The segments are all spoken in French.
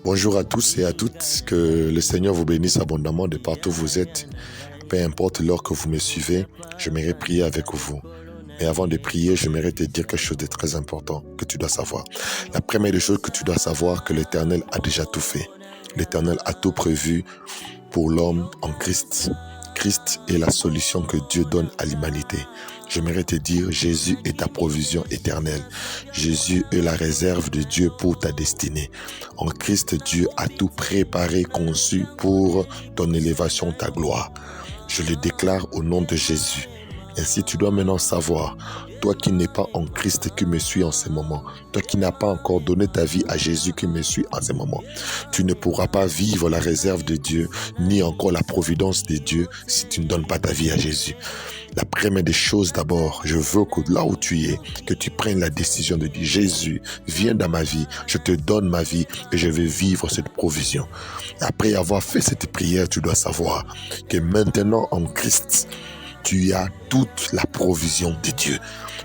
Bonjour à tous et à toutes, que le Seigneur vous bénisse abondamment de partout où vous êtes. Peu importe l'heure que vous me suivez, j'aimerais prier avec vous. Mais avant de prier, j'aimerais te dire quelque chose de très important que tu dois savoir. La première des choses que tu dois savoir, que l'Éternel a déjà tout fait. L'Éternel a tout prévu pour l'homme en Christ. Christ est la solution que Dieu donne à l'humanité. J'aimerais te dire, Jésus est ta provision éternelle. Jésus est la réserve de Dieu pour ta destinée. En Christ, Dieu a tout préparé, conçu pour ton élévation, ta gloire. Je le déclare au nom de Jésus. Ainsi, tu dois maintenant savoir, toi qui n'es pas en Christ, qui me suis en ce moment, toi qui n'as pas encore donné ta vie à Jésus, qui me suis en ce moment, tu ne pourras pas vivre la réserve de Dieu, ni encore la providence de Dieu, si tu ne donnes pas ta vie à Jésus. La première des choses d'abord, je veux que là où tu es, que tu prennes la décision de dire, Jésus, viens dans ma vie, je te donne ma vie et je vais vivre cette provision. Après avoir fait cette prière, tu dois savoir que maintenant en Christ, tu as toute la provision de Dieu.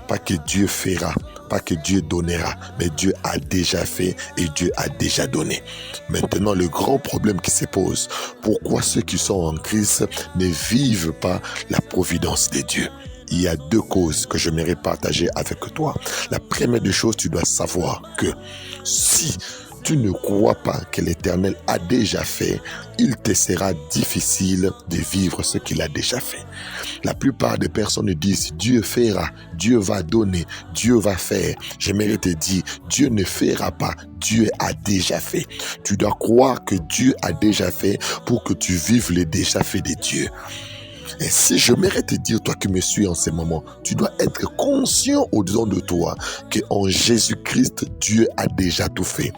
Pas que Dieu fera, pas que Dieu donnera, mais Dieu a déjà fait et Dieu a déjà donné. Maintenant, le grand problème qui se pose, pourquoi ceux qui sont en Christ ne vivent pas la providence de Dieu? Il y a deux causes que j'aimerais partager avec toi. La première des choses, tu dois savoir que si tu ne crois pas que l'Éternel a déjà fait, il te sera difficile de vivre ce qu'il a déjà fait. La plupart des personnes disent, Dieu fera, Dieu va donner, Dieu va faire. J'aimerais te dire, Dieu ne fera pas, Dieu a déjà fait. Tu dois croire que Dieu a déjà fait pour que tu vives les déjà faits de Dieu. Et si j'aimerais te dire, toi qui me suis en ce moment, tu dois être conscient au-dedans de toi qu'en Jésus-Christ, Dieu a déjà tout fait.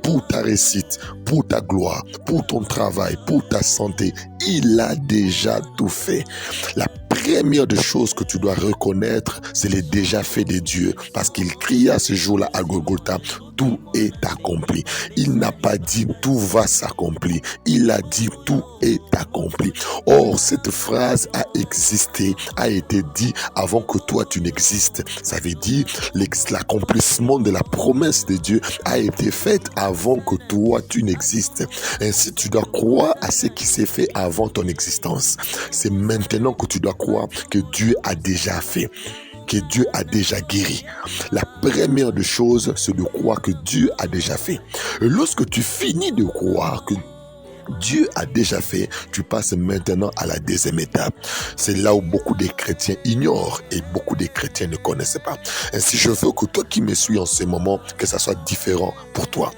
Pour ta réussite, pour ta gloire, pour ton travail, pour ta santé, il a déjà tout fait. La première des choses que tu dois reconnaître, c'est les déjà faits de Dieu. Parce qu'il cria ce jour-là à Golgotha, tout est accompli. Il n'a pas dit tout va s'accomplir. Il a dit tout est accompli. Or, cette phrase a existé, a été dit avant que toi tu n'existes. Ça veut dire l'accomplissement de la promesse de Dieu a été fait avant que toi tu n'existes. Ainsi, tu dois croire à ce qui s'est fait avant ton existence. C'est maintenant que tu dois croire que Dieu a déjà fait, que Dieu a déjà guéri. La première des choses, c'est de croire que Dieu a déjà fait. Et lorsque tu finis de croire que Dieu a déjà fait, tu passes maintenant à la deuxième étape. C'est là où beaucoup de chrétiens ignorent et beaucoup de chrétiens ne connaissent pas. Ainsi, je veux que toi qui me suis en ce moment, que ça soit différent pour toi.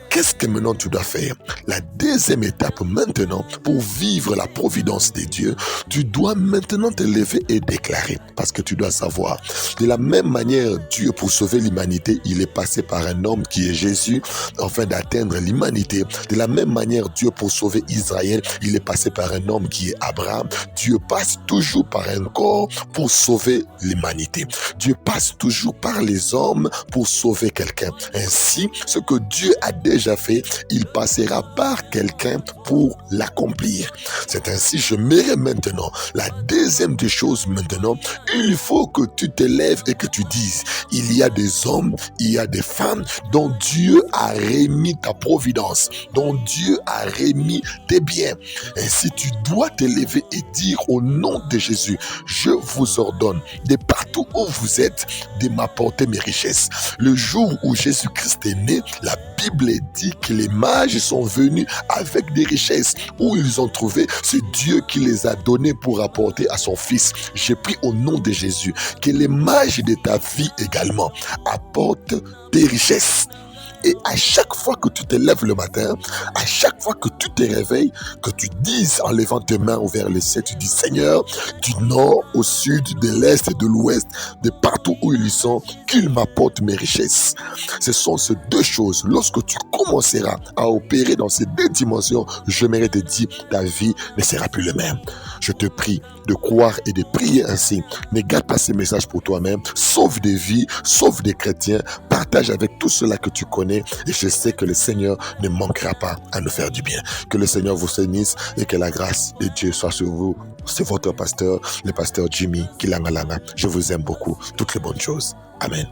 Qu'est-ce que maintenant tu dois faire? La deuxième étape maintenant, pour vivre la providence de Dieu, tu dois maintenant te lever et déclarer. Parce que tu dois savoir, de la même manière, Dieu pour sauver l'humanité, il est passé par un homme qui est Jésus, afin d'atteindre l'humanité. De la même manière, Dieu pour sauver Israël, il est passé par un homme qui est Abraham. Dieu passe toujours par un corps pour sauver l'humanité. Dieu passe toujours par les hommes pour sauver quelqu'un. Ainsi, ce que Dieu a déjà fait, il passera par quelqu'un pour l'accomplir. C'est ainsi, je mets maintenant la deuxième des choses maintenant, il faut que tu te lèves et que tu dises, il y a des hommes, il y a des femmes dont Dieu a remis ta providence, dont Dieu a remis tes biens. Ainsi, tu dois te lever et dire au nom de Jésus, je vous ordonne de partout où vous êtes de m'apporter mes richesses. Le jour où Jésus-Christ est né, la Bible dit que les mages sont venus avec des richesses. Où ils ont trouvé, c'est Dieu qui les a donnés pour apporter à son Fils. J'ai pris au nom de Jésus que les mages de ta vie également apportent des richesses. Et à chaque fois que tu te lèves le matin, à chaque fois que tu te réveilles, que tu dises en levant tes mains vers le ciel, tu dis Seigneur, du nord au sud, de l'est et de l'ouest, de partout où ils sont, qu'ils m'apportent mes richesses. Ce sont ces deux choses. Lorsque tu commenceras à opérer dans ces deux dimensions, j'aimerais te dire, ta vie ne sera plus la même. Je te prie de croire et de prier ainsi. Ne garde pas ces messages pour toi-même. Sauve des vies, sauve des chrétiens. Partage avec tout cela que tu connais. Et je sais que le Seigneur ne manquera pas à nous faire du bien. Que le Seigneur vous bénisse et que la grâce de Dieu soit sur vous. C'est votre pasteur, le pasteur Jimmy Kilangalanga. Je vous aime beaucoup. Toutes les bonnes choses. Amen.